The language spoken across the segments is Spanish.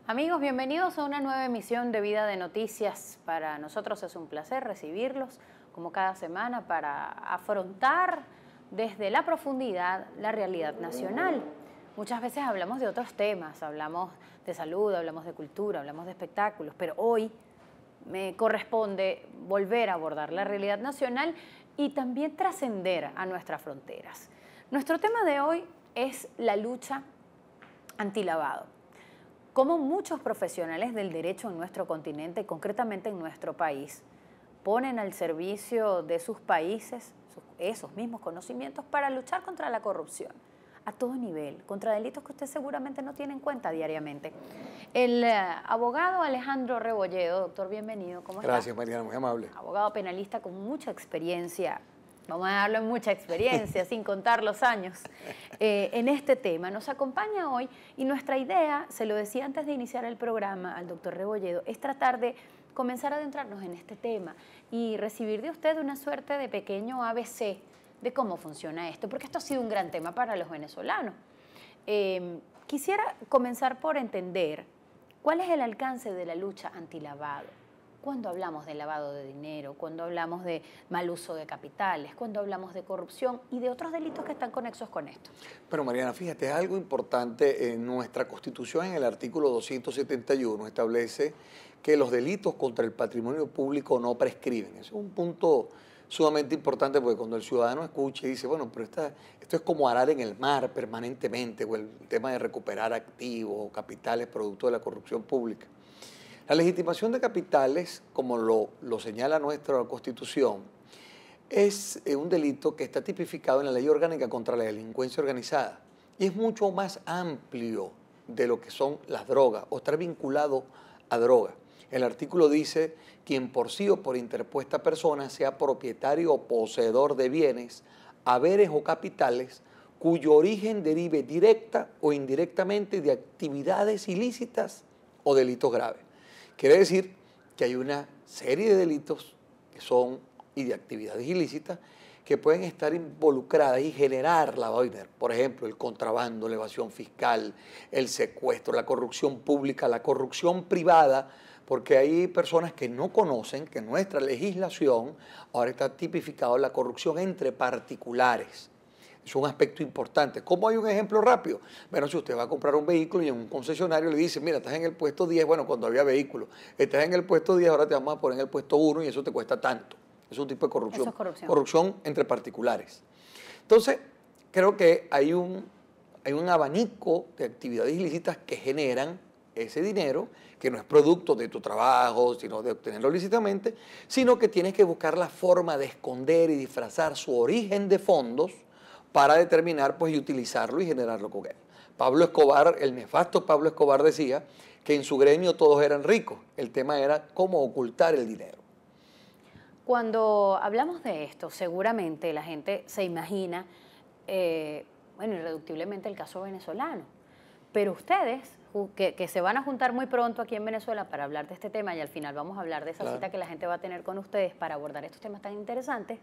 Amigos, bienvenidos a una nueva emisión de Vida de Noticias. Para nosotros es un placer recibirlos como cada semana para afrontar desde la profundidad la realidad nacional. Muchas veces hablamos de otros temas, hablamos de salud, hablamos de cultura, hablamos de espectáculos, pero hoy me corresponde volver a abordar la realidad nacional y también trascender a nuestras fronteras. Nuestro tema de hoy es la lucha antilavado. Cómo muchos profesionales del derecho en nuestro continente, concretamente en nuestro país, ponen al servicio de sus países esos mismos conocimientos para luchar contra la corrupción a todo nivel, contra delitos que usted seguramente no tiene en cuenta diariamente. El abogado Alejandro Rebolledo, doctor, bienvenido, ¿cómo está? Gracias, Mariana, muy amable. Abogado penalista con mucha experiencia, vamos a darle mucha experiencia, sin contar los años, en este tema. Nos acompaña hoy y nuestra idea, se lo decía antes de iniciar el programa al doctor Rebolledo, es tratar de comenzar a adentrarnos en este tema y recibir de usted una suerte de pequeño ABC de cómo funciona esto, porque esto ha sido un gran tema para los venezolanos. Quisiera comenzar por entender cuál es el alcance de la lucha antilavado. Cuando hablamos de lavado de dinero, cuando hablamos de mal uso de capitales, cuando hablamos de corrupción y de otros delitos que están conexos con esto. Pero Mariana, fíjate, algo importante en nuestra Constitución, en el artículo 271, establece que los delitos contra el patrimonio público no prescriben. Ese es un punto sumamente importante porque cuando el ciudadano escucha y dice, bueno, pero esto es como arar en el mar permanentemente, o el tema de recuperar activos o capitales producto de la corrupción pública. La legitimación de capitales, como lo señala nuestra Constitución, es un delito que está tipificado en la Ley Orgánica contra la Delincuencia Organizada y es mucho más amplio de lo que son las drogas o estar vinculado a drogas. El artículo dice, quien por sí o por interpuesta persona sea propietario o poseedor de bienes, haberes o capitales cuyo origen derive directa o indirectamente de actividades ilícitas o delitos graves. Quiere decir que hay una serie de delitos que son y de actividades ilícitas que pueden estar involucradas y generar lavado de dinero. Por ejemplo, el contrabando, la evasión fiscal, el secuestro, la corrupción pública, la corrupción privada, porque hay personas que no conocen que nuestra legislación ahora está tipificado la corrupción entre particulares. Es un aspecto importante. ¿Cómo hay un ejemplo rápido? Bueno, si usted va a comprar un vehículo y en un concesionario le dice, mira, estás en el puesto 10, bueno, cuando había vehículos, estás en el puesto 10, ahora te vamos a poner en el puesto 1 y eso te cuesta tanto. Es un tipo de corrupción. Eso es corrupción. Corrupción entre particulares. Entonces, creo que hay un abanico de actividades ilícitas que generan ese dinero, que no es producto de tu trabajo, sino de obtenerlo lícitamente, sino que tienes que buscar la forma de esconder y disfrazar su origen de fondos para determinar pues, y utilizarlo y generarlo con él. Pablo Escobar, el nefasto Pablo Escobar decía que en su gremio todos eran ricos. El tema era cómo ocultar el dinero. Cuando hablamos de esto, seguramente la gente se imagina, bueno, irreductiblemente el caso venezolano. Pero ustedes, que se van a juntar muy pronto aquí en Venezuela para hablar de este tema y al final vamos a hablar de esa cita que la gente va a tener con ustedes para abordar estos temas tan interesantes,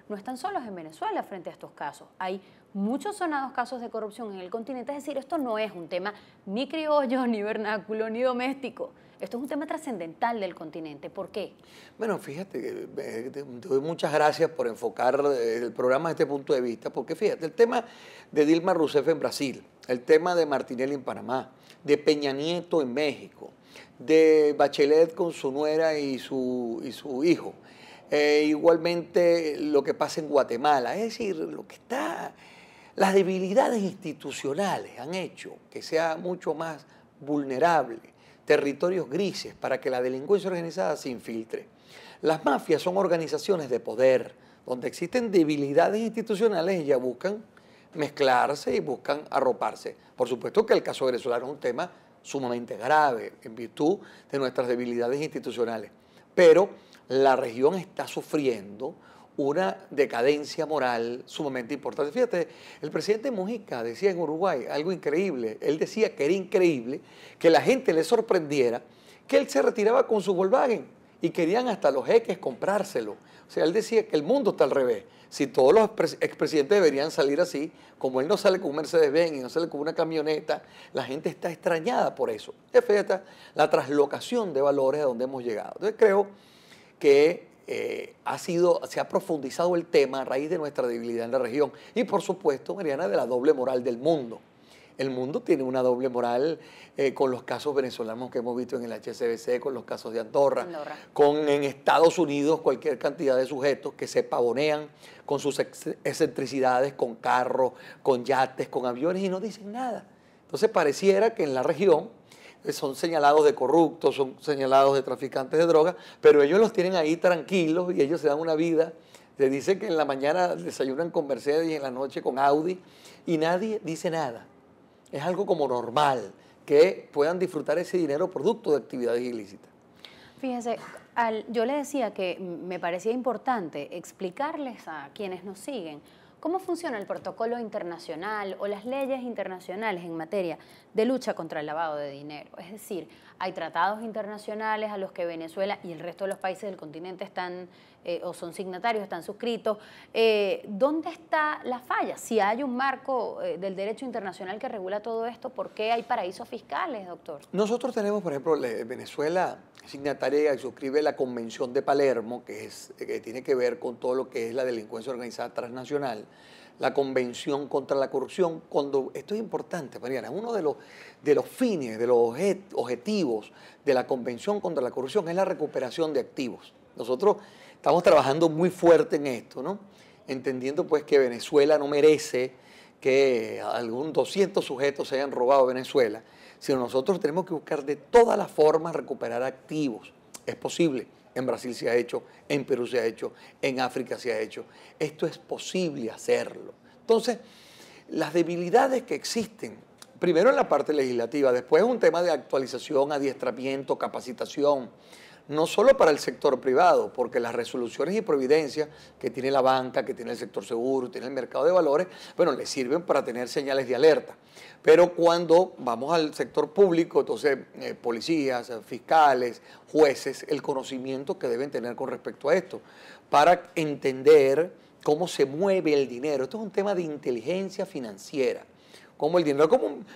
no están solos en Venezuela frente a estos casos. Hay muchos sonados casos de corrupción en el continente, es decir, esto no es un tema ni criollo, ni vernáculo, ni doméstico. Esto es un tema trascendental del continente. ¿Por qué? Bueno, fíjate, te doy muchas gracias por enfocar el programa desde este punto de vista, porque fíjate, el tema de Dilma Rousseff en Brasil, el tema de Martinelli en Panamá, de Peña Nieto en México, de Bachelet con su nuera y su hijo, igualmente lo que pasa en Guatemala, es decir, las debilidades institucionales han hecho que sea mucho más vulnerable, territorios grises para que la delincuencia organizada se infiltre. Las mafias son organizaciones de poder, donde existen debilidades institucionales y ya buscan mezclarse y buscan arroparse. Por supuesto que el caso venezolano es un tema sumamente grave en virtud de nuestras debilidades institucionales, pero la región está sufriendo una decadencia moral sumamente importante. Fíjate, el presidente Mujica decía en Uruguay algo increíble. Él decía que era increíble que la gente le sorprendiera que él se retiraba con su Volkswagen y querían hasta los jeques comprárselo. O sea, él decía que el mundo está al revés. Si todos los expresidentes deberían salir así, como él no sale con un Mercedes-Benz y no sale con una camioneta, la gente está extrañada por eso. Fíjate la traslocación de valores a donde hemos llegado. Entonces creo que se ha profundizado el tema a raíz de nuestra debilidad en la región y por supuesto, Mariana, de la doble moral del mundo. El mundo tiene una doble moral con los casos venezolanos que hemos visto en el HSBC, con los casos de Andorra, con en Estados Unidos cualquier cantidad de sujetos que se pavonean con sus excentricidades, con carros, con yates, con aviones y no dicen nada. Entonces pareciera que en la región son señalados de corruptos, son señalados de traficantes de drogas, pero ellos los tienen ahí tranquilos y ellos se dan una vida. Se dice que en la mañana desayunan con Mercedes y en la noche con Audi y nadie dice nada. Es algo como normal que puedan disfrutar ese dinero producto de actividades ilícitas. Fíjese, yo le decía que me parecía importante explicarles a quienes nos siguen cómo funciona el protocolo internacional o las leyes internacionales en materia de lucha contra el lavado de dinero. Es decir, hay tratados internacionales a los que Venezuela y el resto de los países del continente están o son signatarios, están suscritos. ¿Dónde está la falla? Si hay un marco del derecho internacional que regula todo esto, ¿por qué hay paraísos fiscales, doctor? Nosotros tenemos, por ejemplo, Venezuela signataria y suscribe la Convención de Palermo, que tiene que ver con todo lo que es la delincuencia organizada transnacional, la Convención contra la Corrupción. Esto es importante, Mariana, uno de los fines, de los objetivos de la Convención contra la Corrupción es la recuperación de activos. Nosotros estamos trabajando muy fuerte en esto, ¿no? Entendiendo pues que Venezuela no merece que algún 200 sujetos se hayan robado Venezuela, sino nosotros tenemos que buscar de todas las formas recuperar activos. Es posible. En Brasil se ha hecho, en Perú se ha hecho, en África se ha hecho. Esto es posible hacerlo. Entonces, las debilidades que existen, primero en la parte legislativa, después es un tema de actualización, adiestramiento, capacitación, no solo para el sector privado, porque las resoluciones y providencias que tiene la banca, que tiene el sector seguro, tiene el mercado de valores, bueno, le sirven para tener señales de alerta. Pero cuando vamos al sector público, entonces policías, fiscales, jueces, el conocimiento que deben tener con respecto a esto, para entender cómo se mueve el dinero. Esto es un tema de inteligencia financiera. Cómo el dinero,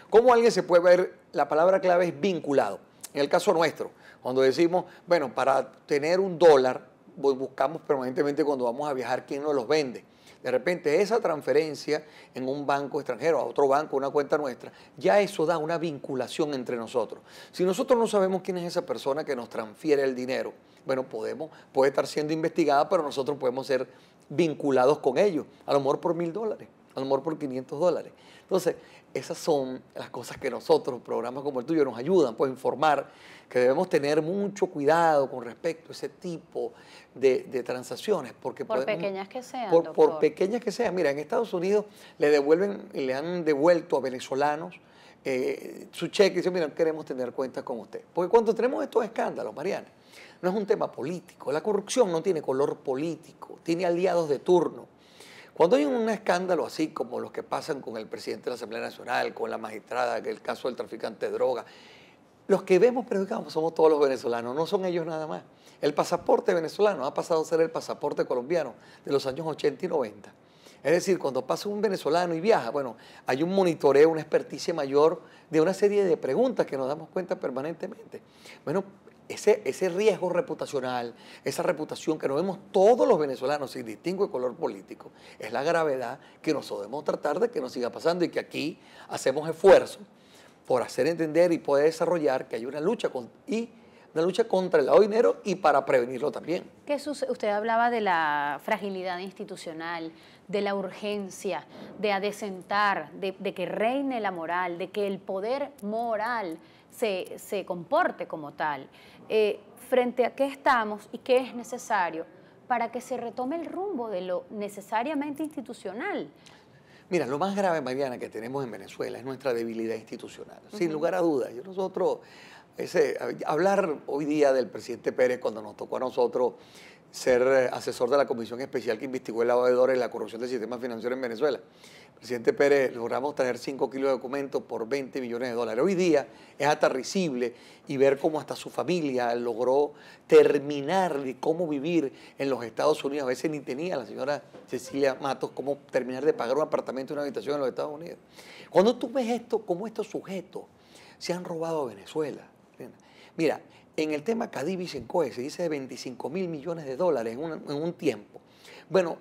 cómo alguien se puede ver, la palabra clave es vinculado. En el caso nuestro, cuando decimos, bueno, para tener $1, buscamos permanentemente cuando vamos a viajar quién nos los vende. De repente esa transferencia en un banco extranjero, a otro banco, una cuenta nuestra, ya eso da una vinculación entre nosotros. Si nosotros no sabemos quién es esa persona que nos transfiere el dinero, bueno, puede estar siendo investigada, pero nosotros podemos ser vinculados con ellos, a lo mejor por $1,000, a lo mejor por $500. Entonces, esas son las cosas que nosotros, programas como el tuyo, nos ayudan pues, a informar que debemos tener mucho cuidado con respecto a ese tipo de transacciones. Porque por pequeñas que sean, por pequeñas que sean. Mira, en Estados Unidos le han devuelto a venezolanos su cheque y dicen, mira, queremos tener cuentas con usted. Porque cuando tenemos estos escándalos, Mariana, no es un tema político. La corrupción no tiene color político, tiene aliados de turno. Cuando hay un escándalo así como los que pasan con el presidente de la Asamblea Nacional, con la magistrada, que el caso del traficante de droga, los que vemos perjudicados somos todos los venezolanos, no son ellos nada más. El pasaporte venezolano ha pasado a ser el pasaporte colombiano de los años 80 y 90. Es decir, cuando pasa un venezolano y viaja, bueno, hay un monitoreo, una experticia mayor de una serie de preguntas que nos damos cuenta permanentemente. Bueno, ese riesgo reputacional, esa reputación que nos vemos todos los venezolanos sin distingo de color político, es la gravedad que nosotros debemos tratar de que no siga pasando y que aquí hacemos esfuerzos por hacer entender y poder desarrollar que hay una lucha contra el lavado de dinero y para prevenirlo también. Usted hablaba de la fragilidad institucional, de la urgencia, de adecentar, de que reine la moral, de que el poder moral se comporte como tal. Frente a qué estamos y qué es necesario para que se retome el rumbo de lo necesariamente institucional. Mira, lo más grave, Mariana, que tenemos en Venezuela es nuestra debilidad institucional. Sin lugar a dudas. Hablar hoy día del presidente Pérez cuando nos tocó a nosotros ser asesor de la comisión especial que investigó el lavado de dólares y la corrupción del sistema financiero en Venezuela. Presidente Pérez, logramos tener 5 kilos de documentos por 20 millones de dólares. Hoy día es hasta risible y ver cómo hasta su familia logró terminar de cómo vivir en los Estados Unidos. A veces ni tenía la señora Cecilia Matos cómo terminar de pagar un apartamento y una habitación en los Estados Unidos. Cuando tú ves esto, cómo estos sujetos se han robado a Venezuela. Mira, en el tema Cadivi Sencoe se dice de 25 mil millones de dólares en un tiempo. Bueno,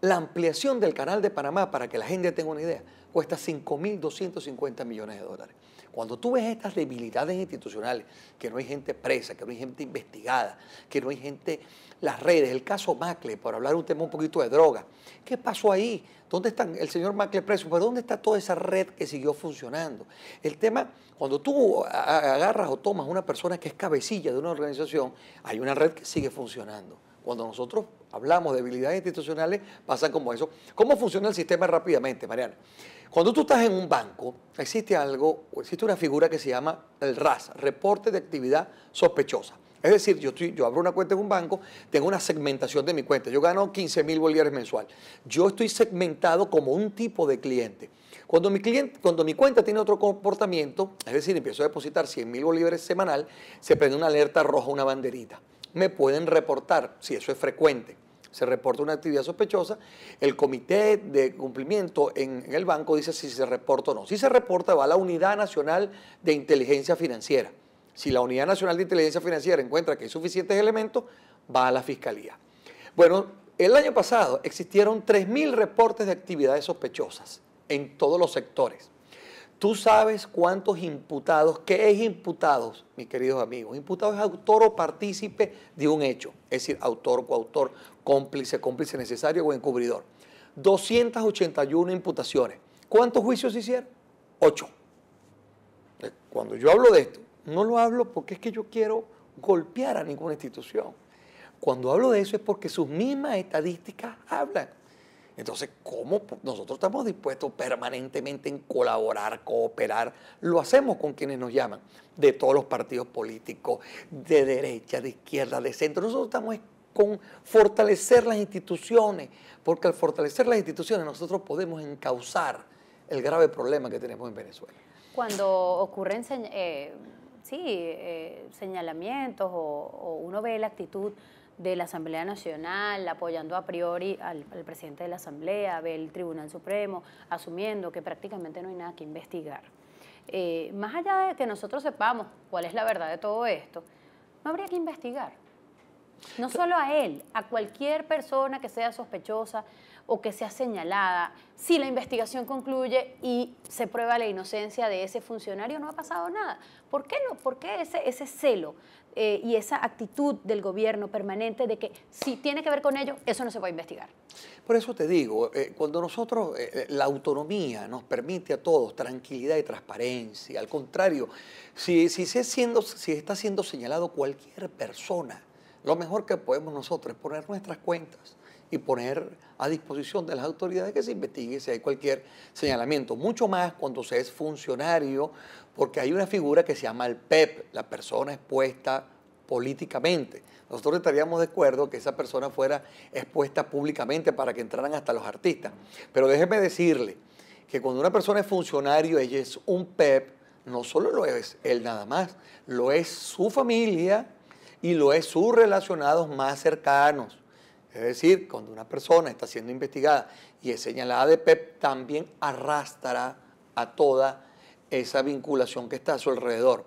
la ampliación del canal de Panamá, para que la gente tenga una idea, cuesta 5.250 millones de dólares. Cuando tú ves estas debilidades institucionales, que no hay gente presa, que no hay gente investigada, que no hay gente, las redes, el caso Macle, por hablar un tema un poquito de droga, ¿qué pasó ahí? ¿Dónde está el señor Macle preso? ¿Pero dónde está toda esa red que siguió funcionando? El tema, cuando tú agarras o tomas una persona que es cabecilla de una organización, hay una red que sigue funcionando. Cuando nosotros hablamos de debilidades institucionales, pasa como eso. ¿Cómo funciona el sistema rápidamente, Mariana? Cuando tú estás en un banco, existe una figura que se llama el RAS, Reporte de Actividad Sospechosa. Es decir, yo abro una cuenta en un banco, tengo una segmentación de mi cuenta. Yo gano 15.000 bolívares mensual. Yo estoy segmentado como un tipo de cliente. Cuando mi cuenta tiene otro comportamiento, es decir, empiezo a depositar 100.000 bolívares semanal, se prende una alerta roja, una banderita. Me pueden reportar, si eso es frecuente, se reporta una actividad sospechosa, el comité de cumplimiento en el banco dice si se reporta o no. Si se reporta, va a la Unidad Nacional de Inteligencia Financiera. Si la Unidad Nacional de Inteligencia Financiera encuentra que hay suficientes elementos, va a la Fiscalía. Bueno, el año pasado existieron 3.000 reportes de actividades sospechosas en todos los sectores. ¿Tú sabes cuántos imputados? ¿Qué es imputados, mis queridos amigos? Imputado es autor o partícipe de un hecho, es decir, autor, coautor, cómplice necesario o encubridor. 281 imputaciones. ¿Cuántos juicios se hicieron? 8. Cuando yo hablo de esto, no lo hablo porque es que yo quiero golpear a ninguna institución. Cuando hablo de eso es porque sus mismas estadísticas hablan. Entonces, ¿cómo nosotros estamos dispuestos permanentemente en colaborar, cooperar? Lo hacemos con quienes nos llaman, de todos los partidos políticos, de derecha, de izquierda, de centro. Nosotros estamos con fortalecer las instituciones, porque al fortalecer las instituciones nosotros podemos encauzar el grave problema que tenemos en Venezuela. Cuando ocurren señalamientos o uno ve la actitud de la Asamblea Nacional apoyando a priori al presidente de la Asamblea, ve el Tribunal Supremo asumiendo que prácticamente no hay nada que investigar. Más allá de que nosotros sepamos cuál es la verdad de todo esto, no habría que investigar. No solo a él, a cualquier persona que sea sospechosa o que sea señalada. Si la investigación concluye y se prueba la inocencia de ese funcionario, no ha pasado nada. ¿Por qué no? ¿Por qué ese celo y esa actitud del gobierno permanente de que si tiene que ver con ello, eso no se puede investigar? Por eso te digo, cuando nosotros, la autonomía nos permite a todos tranquilidad y transparencia, al contrario, si está siendo señalado cualquier persona, lo mejor que podemos nosotros es poner nuestras cuentas y poner a disposición de las autoridades que se investigue si hay cualquier señalamiento. Mucho más cuando se es funcionario, porque hay una figura que se llama el PEP, la persona expuesta políticamente. Nosotros estaríamos de acuerdo que esa persona fuera expuesta públicamente para que entraran hasta los artistas. Pero déjeme decirle que cuando una persona es funcionario, ella es un PEP, no solo lo es él nada más, lo es su familia y lo es sus relacionados más cercanos. Es decir, cuando una persona está siendo investigada y es señalada de PEP, también arrastra a toda esa vinculación que está a su alrededor.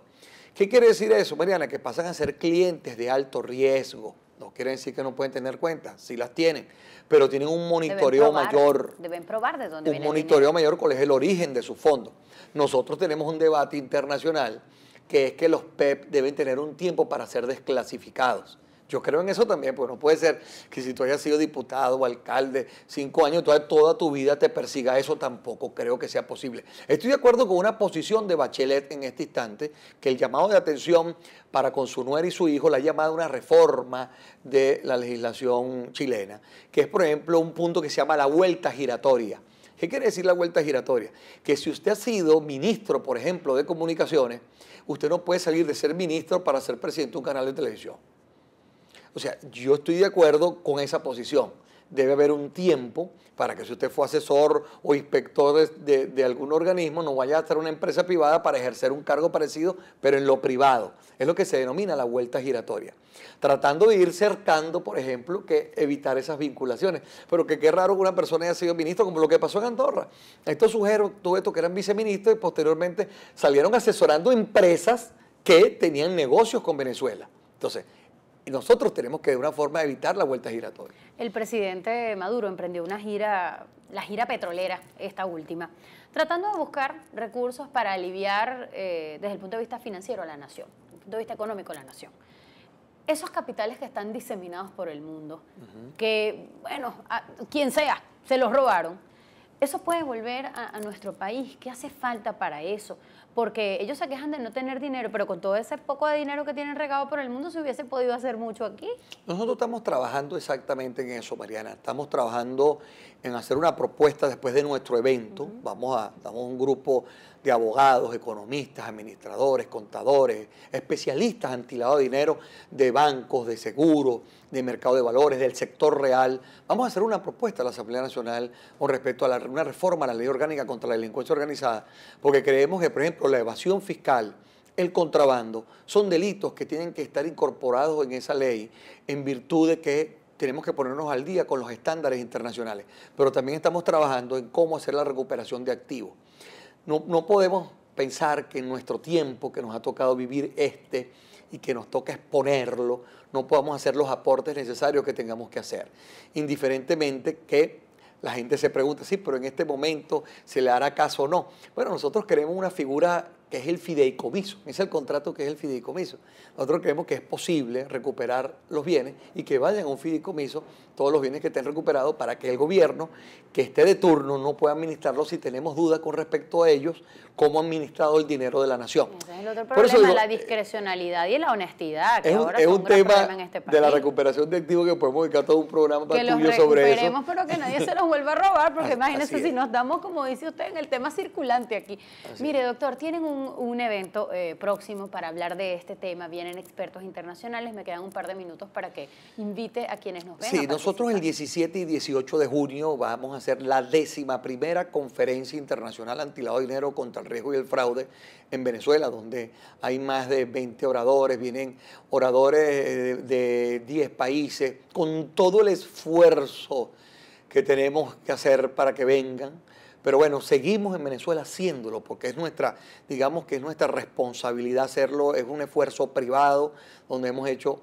¿Qué quiere decir eso, Mariana? Que pasan a ser clientes de alto riesgo. No quiere decir que no pueden tener cuentas, sí las tienen, pero tienen un monitoreo mayor. Deben probar de dónde viene el dinero. Un monitoreo mayor cuál es el origen de sus fondos. Nosotros tenemos un debate internacional que es que los PEP deben tener un tiempo para ser desclasificados. Yo creo en eso también, porque no puede ser que si tú hayas sido diputado o alcalde 5 años, toda tu vida te persiga eso, tampoco creo que sea posible. Estoy de acuerdo con una posición de Bachelet en este instante, que el llamado de atención para con su nuera y su hijo la ha llamado una reforma de la legislación chilena, que es, por ejemplo, un punto que se llama la vuelta giratoria. ¿Qué quiere decir la vuelta giratoria? Que si usted ha sido ministro, por ejemplo, de comunicaciones, usted no puede salir de ser ministro para ser presidente de un canal de televisión. O sea, yo estoy de acuerdo con esa posición. Debe haber un tiempo para que si usted fue asesor o inspector de algún organismo, no vaya a estar en una empresa privada para ejercer un cargo parecido, pero en lo privado. Es lo que se denomina la vuelta giratoria. Tratando de ir cercando, por ejemplo, que evitar esas vinculaciones. Pero que qué raro que una persona haya sido ministro, como lo que pasó en Andorra. Estos sujetos, todo esto que eran viceministros y posteriormente salieron asesorando empresas que tenían negocios con Venezuela. Entonces, nosotros tenemos que de una forma evitar la vuelta giratoria. El presidente Maduro emprendió una gira, la gira petrolera, esta última, tratando de buscar recursos para aliviar desde el punto de vista financiero a la nación, desde el punto de vista económico a la nación. Esos capitales que están diseminados por el mundo, que, bueno, quien sea, se los robaron, eso puede volver a nuestro país. ¿Qué hace falta para eso? Porque ellos se quejan de no tener dinero, pero con todo ese poco de dinero que tienen regado por el mundo, se hubiese podido hacer mucho aquí. Nosotros estamos trabajando exactamente en eso, Mariana. Estamos trabajando en hacer una propuesta después de nuestro evento. Estamos un grupo de abogados, economistas, administradores, contadores, especialistas antilavado de dinero, de bancos, de seguros, de mercado de valores, del sector real. Vamos a hacer una propuesta a la Asamblea Nacional con respecto a una reforma a la Ley Orgánica contra la Delincuencia Organizada, porque creemos que, por ejemplo, la evasión fiscal, el contrabando, son delitos que tienen que estar incorporados en esa ley en virtud de que tenemos que ponernos al día con los estándares internacionales. Pero también estamos trabajando en cómo hacer la recuperación de activos. No podemos pensar que en nuestro tiempo que nos ha tocado vivir y que nos toca exponerlo, no podamos hacer los aportes necesarios que tengamos que hacer. Indiferentemente que la gente se pregunta, sí, pero en este momento se le hará caso o no. Bueno, nosotros queremos una figura que es el fideicomiso, es el contrato que es el fideicomiso. Nosotros creemos que es posible recuperar los bienes y que vayan a un fideicomiso todos los bienes que estén recuperados para que el gobierno que esté de turno no pueda administrarlos si tenemos dudas con respecto a ellos, cómo han administrado el dinero de la nación. Ese es el otro problema, la discrecionalidad y la honestidad, que ahora es son un un gran tema problema en este país. de la recuperación de activos que podemos dedicar todo un programa Que los tuyo sobre eso. recuperemos, pero que nadie se los vuelva a robar, porque imagínense Así si es. nos damos, como dice usted, en el tema circulante aquí. Mire, doctor, tienen un evento próximo para hablar de este tema, vienen expertos internacionales, me quedan un par de minutos para que invite a quienes nos ven. Sí, nosotros el 17 y 18 de junio vamos a hacer la 11ª Conferencia Internacional Antilavado de Dinero contra el Riesgo y el Fraude en Venezuela, donde hay más de 20 oradores, vienen oradores de 10 países, con todo el esfuerzo que tenemos que hacer para que vengan. Pero bueno, seguimos en Venezuela haciéndolo porque es nuestra, digamos que es nuestra responsabilidad hacerlo, es un esfuerzo privado donde hemos hecho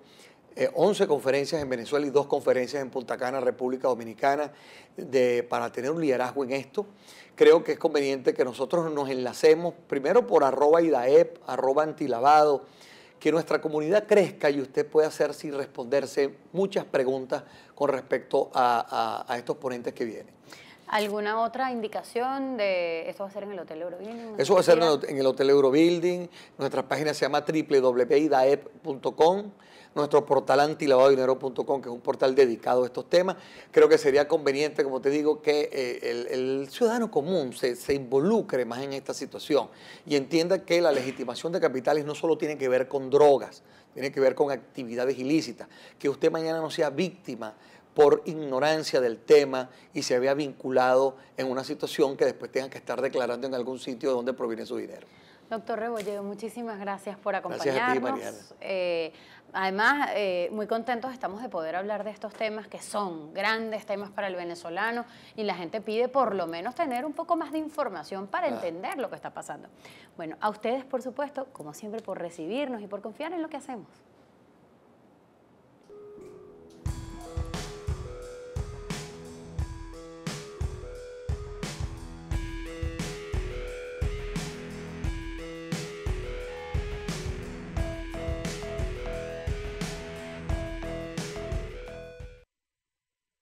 11 conferencias en Venezuela y 2 conferencias en Punta Cana, República Dominicana, para tener un liderazgo en esto. Creo que es conveniente que nosotros nos enlacemos primero por @IDAEP, @antilavado, que nuestra comunidad crezca y usted pueda hacerse y responderse muchas preguntas con respecto a estos ponentes que vienen. ¿Alguna otra indicación de esto va a ser en el Hotel Eurobuilding? Eso va a ser en el Hotel Eurobuilding. Nuestra página se llama www.idaep.com. Nuestro portal antilavadodinero.com, que es un portal dedicado a estos temas. Creo que sería conveniente, como te digo, que el ciudadano común se involucre más en esta situación y entienda que la legitimación de capitales no solo tiene que ver con drogas, tiene que ver con actividades ilícitas. Que usted mañana no sea víctima por ignorancia del tema y se vea vinculado en una situación que después tenga que estar declarando en algún sitio de donde proviene su dinero. Doctor Rebolledo, muchísimas gracias por acompañarnos. Gracias a ti, Mariana. Además, muy contentos estamos de poder hablar de estos temas que son grandes temas para el venezolano y la gente pide por lo menos tener un poco más de información para entender lo que está pasando. Bueno, a ustedes, por supuesto, como siempre, por recibirnos y por confiar en lo que hacemos.